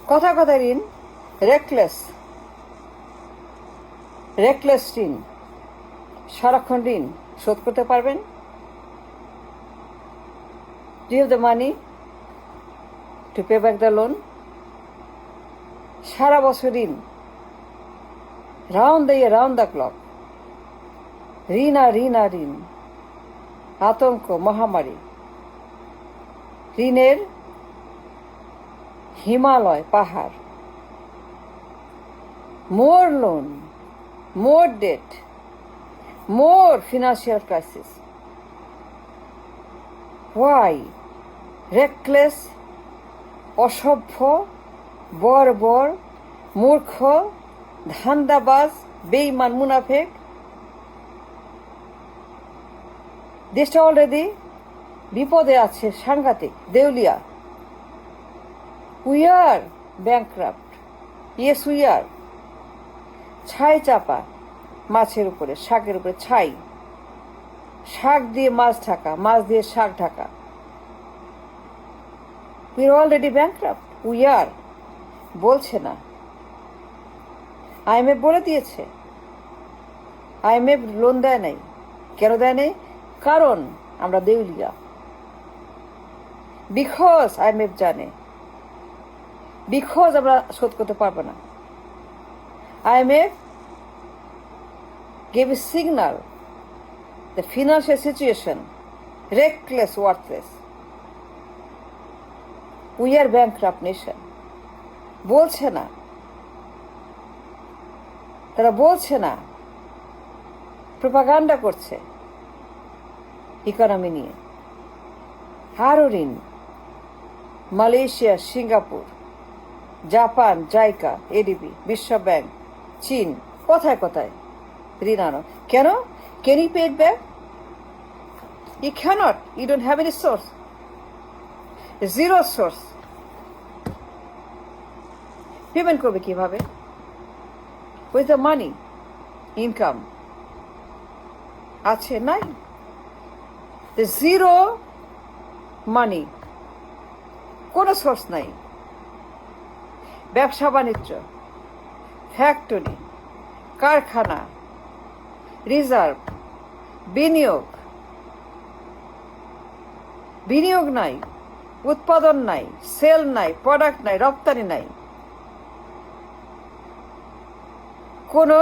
কথা কথা ঋণ, রেকলেস ঋণ, সারাক্ষণ ঋণ শোধ করতে পারবেন? Do you have the money to pay back the loan? সারা বছর ঋণ, round the year, round the clock, ঋণ আর ঋণ আর ঋণ, আতঙ্ক, মহামারী, ঋণের হিমালয়, পাহাড়, more loan, more debt, more financial crisis. Why? Reckless, অসভ্য, বর্বর, মূর্খ, ধান্দাবাজ, বেঈমান, মুনাফেক। দেশটা অলরেডি বিপদে আছে, সাংঘাতিক, দেউলিয়া। We are bankrupt. Yes, we are. ছাই চাপা মাছের উপরে, শাকের উপরে ছাই, শাক দিয়ে মাছ ঢাকা, মাছ দিয়ে শাক Dhaka. We are already bankrupt. We are. বলছে না, IMF বলে দিয়েছে। IMF লোন দেয় নাই। কেন দেয় নাই? কারণ আমরা দেউলিয়া। বিকজ IMF জানে, বিকজ আমরা শোধ করতে পারবো না। IMF gave a signal, the financial situation, reckless, worthless. We are bankrupt nation. বলছে না, তারা বলছে না, প্রোপাগান্ডা করছে ইকোনমি নিয়ে। আরও ঋণ, Malaysia, Singapore, Japan, JICA, ADB, বিশ্ব ব্যাংক, চীন, কোথায় কোথায় ঋণ আনো। কেন? Can you pay it back? You can't. You don't have any source, zero source. Payment করবে কিভাবে? উইথ দ্য মানি, ইনকাম আছে নাই, জিরো মানি, কোনো সোর্স নাই। ব্যবসা বাণিজ্য, ফ্যাক্টরি, কারখানা, রিজার্ভ, বিনিয়োগ, বিনিয়োগ নাই, উৎপাদন নাই, সেল নাই, প্রোডাক্ট নাই, রপ্তানি নাই, কোনো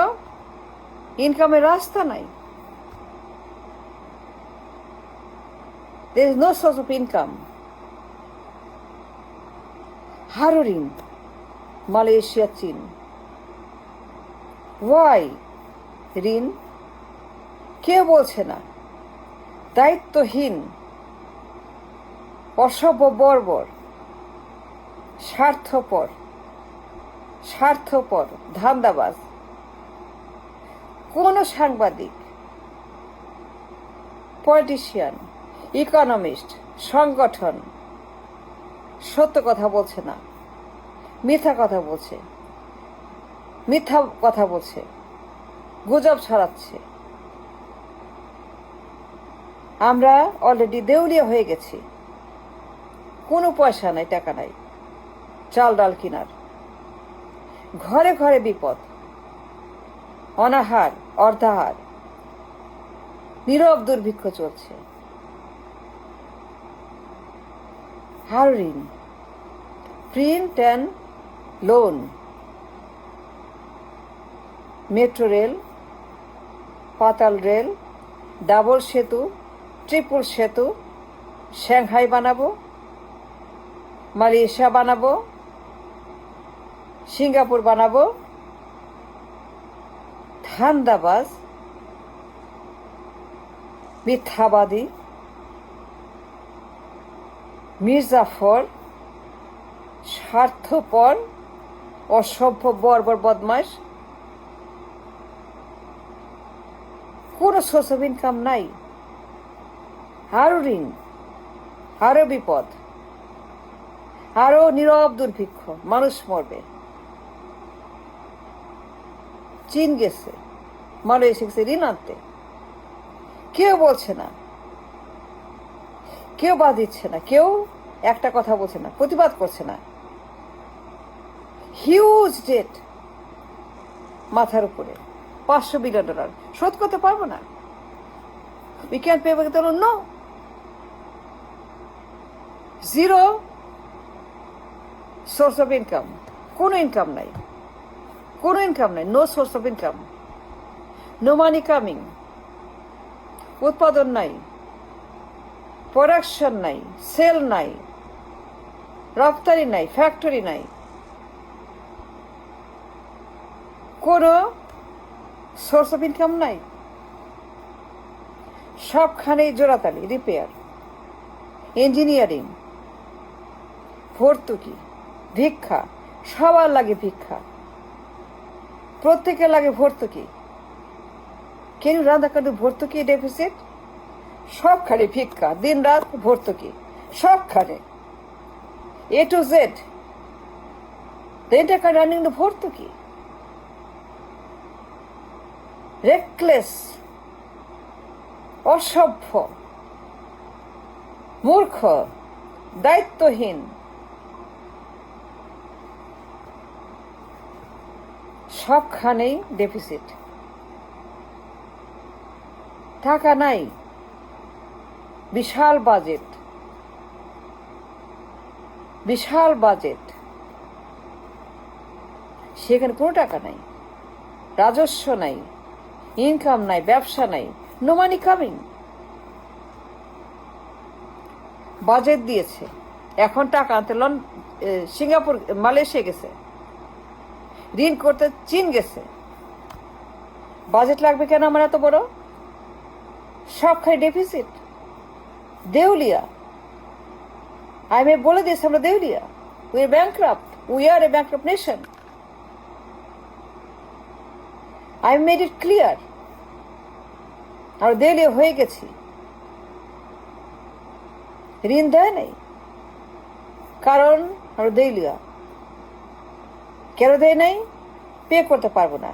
ইনকামের রাস্তা নাই। There is no source of income. আরও ঋণ, মালয়েশিয়া, চীন। ওয়াই ঋণ? কেউ বলছে না। দায়িত্বহীন, অসভ্য, বর্বর, স্বার্থপর, স্বার্থপর, ধান্দাবাজ। কোন সাংবাদিক, পলিটিশিয়ান, ইকোনমিস্ট, সংগঠন সত্য কথা বলছে না, মিথ্যা কথা বলছে, মিথ্যা কথা বলছে, গুজব ছড়াচ্ছে। আমরা অলরেডি দেউলিয়া হয়ে গেছি। কোনো পয়সা নাই, টাকা নাই, চাল ডাল কিনার। ঘরে ঘরে বিপদ, অনাহার, অর্ধাহার, নীরব দুর্ভিক্ষ চলছে। আর ঋণ, print and loan, metro rail, পাতাল রেল, ডাবল সেতু, ট্রিপল সেতু, সাংহাই বানাবো, মালয়েশিয়া বানাবো, সিঙ্গাপুর বানাবো। ধান্দাবাজ, মিথ্যাবাদী, মির্জাফর, স্বার্থপর, অসভ্য, বর্বর, বদমাশ। কোনো সোর্স অফ ইনকাম নাই। আরও ঋণ, আরও বিপদ, আরও নীরব দুর্ভিক্ষ, মানুষ মরবে। চীন গেছে, মালয়েশিয়া গেছে ঋণ আনতে। কেউ বলছে না, কেউ বাদ দিচ্ছে না, কেউ একটা কথা বলছে না, প্রতিবাদ করছে না। হিউজ ডেট মাথার উপরে, $500 বিলিয়ন শোধ করতে পারবো না। We can't pay back the loan. No. Zero source of income. কোনো ইনকাম নাই, কোনো ইনকাম নাই, no source of income, no money coming. উৎপাদন নাই, প্রোডাকশন নাই, সেল নাই, রপ্তানি নাই, ফ্যাক্টরি নাই, কোনো সোর্স অফ ইনকাম নাই। সবখানেই জোড়াতালি, রিপেয়ার, ইঞ্জিনিয়ারিং, ভর্তুকি, ভিক্ষা, সবার লাগে ভিক্ষা, প্রত্যেকের লাগে ভর্তুকি। কেন রান দ্য কান্ট্রি ভর্তুকি ডেফিসিট? সবখানে ভিক্ষা, দিন রাত ভর্তুকি, সবখানে A to Z, the entire country running the ভর্তুকি। রেকলেস, অসভ্য, মূর্খ, দায়িত্বহীন, সবখানেই ডেফিসিট। টাকা নাই, বিশাল বাজেট, বিশাল বাজেট, সেখানে কোনো টাকা নাই, রাজস্ব নাই, ইনকাম নাই, ব্যবসা নাই, নো মানি কামিং। বাজেট দিয়েছে, এখন টাকা আনতে সিঙ্গাপুর, মালয়েশিয়া গেছে, ঋণ করতে চীন গেছে। বাজেট লাগবে কেন আমার এত বড়? সবখানে ডেফিসিট, দেউলিয়া। আমি বলে দিয়েছি আমরা দেউলিয়া, we are bankrupt, we are a bankrupt nation. I made it clear. আমরা দেউলিয়া হয়ে গেছি, ঋণ দেয় নাই, কারণ আমরা দেউলিয়া। কেন দেয় নাই? পে করতে পারবো না,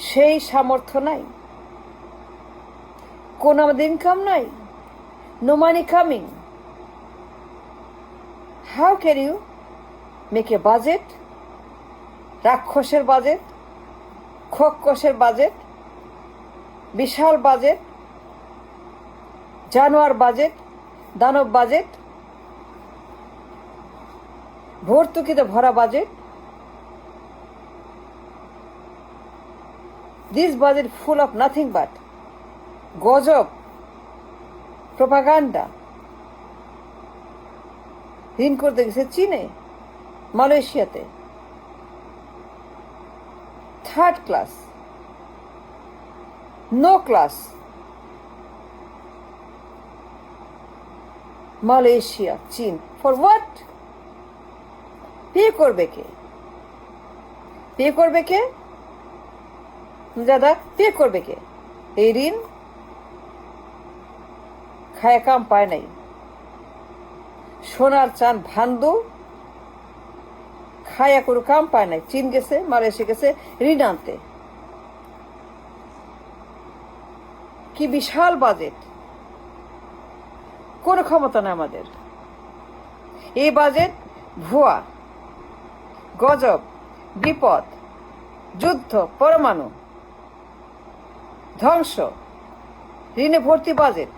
সেই সামর্থ্য নাই, কোন আমাদের ইনকাম নাই, no money coming. How can you make a budget? রাক্ষসের বাজেট, খোকসের বাজেট, বিশাল বাজেট, জানোয়ার বাজেট, দানব বাজেট, ভর্তুকিতে ভরা budget. This budget full of nothing but গজব, প্রোপাগান্ডা। ঋণ করতে গেছে চীনে, মালয়েশিয়াতে, third class, no class. Malaysia, চীন, ফর হোয়াট? পে করবে কে? পে করবে কে দাদা? পে করবে কে এই ঋণ? খায় কাম পায় নাই, সোনার চান ভান্দু, খায়া কোনো কাম পায় নাই। চীন গেছে, মালয়েশিয়া গেছে ঋণ আনতে। কি বিশাল বাজেট, কোনো ক্ষমতা না আমাদের। এই বাজেট ভুয়া, গজব, বিপদ, যুদ্ধ, পরমাণু, ধ্বংস, ঋণে ভর্তি বাজেট।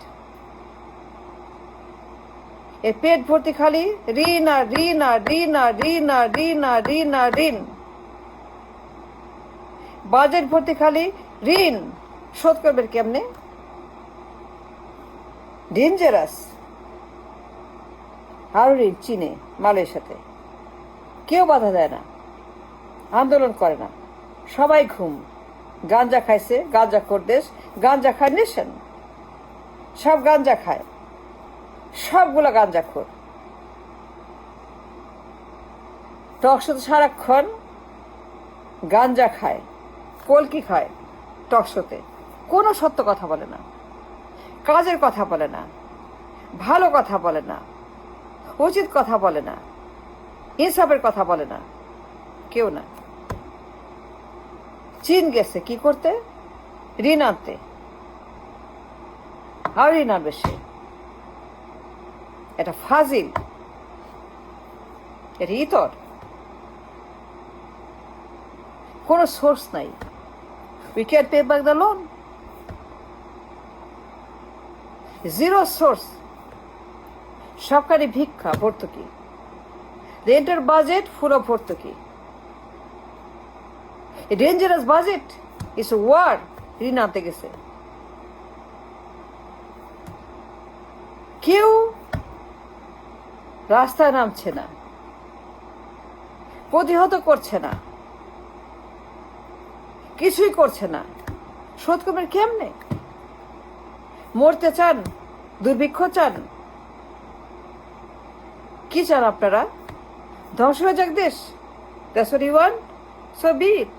এর পেট ভর্তি খালি ঋণ আর ঋণ আর ঋণ আর ঋণ আর ঋণ আর ঋণ আর ঋণ। বাজেট ভর্তি খালি ঋণ, শোধ করবেন কেমনে? ডেঞ্জারাস। আরো ঋণ চীনে, মালয়েশিয়াতে, কেউ বাধা দেয় না, আন্দোলন করে না, সবাই ঘুম। গাঞ্জা খাইছে, গাঞ্জা খোর দেশ, গাঞ্জা খায় নেশন, সব গাঞ্জা খায়, সবগুলো গাঞ্জা খোর। টকশোতে সারাক্ষণ গাঞ্জা খায়, কলকি খায়, টকশোতে কোনো সত্য কথা বলে না, কাজের কথা বলে না, ভালো কথা বলে না, উচিত কথা বলে না, ইনসাফের কথা বলে না, কেউ না। চীন গেছে কি করতে? ঋণ আনতে। আর ঋণ আনবে সে, এটা ফাজিল, এটা ইতর, কোনো সোর্স নাই। We can pay back the loan, zero source, সরকারি ভিক্ষা ভর্তুকি, রেন্টের বাজেট ফুল অফ ভর্তুকি, ডেঞ্জারাস বাজেট ইস ওয়ার ঋণ আনতে গেছে। কেউ রাস্তায় নামছে না, প্রতিহত করছে না, কিছুই করছে না। শোধ করবেন কেমনে? মরতে চান? দুর্ভিক্ষ চান? কি চান আপনারা? ধ্বংস হয়ে যাক দেশ? That's what you want? So be it.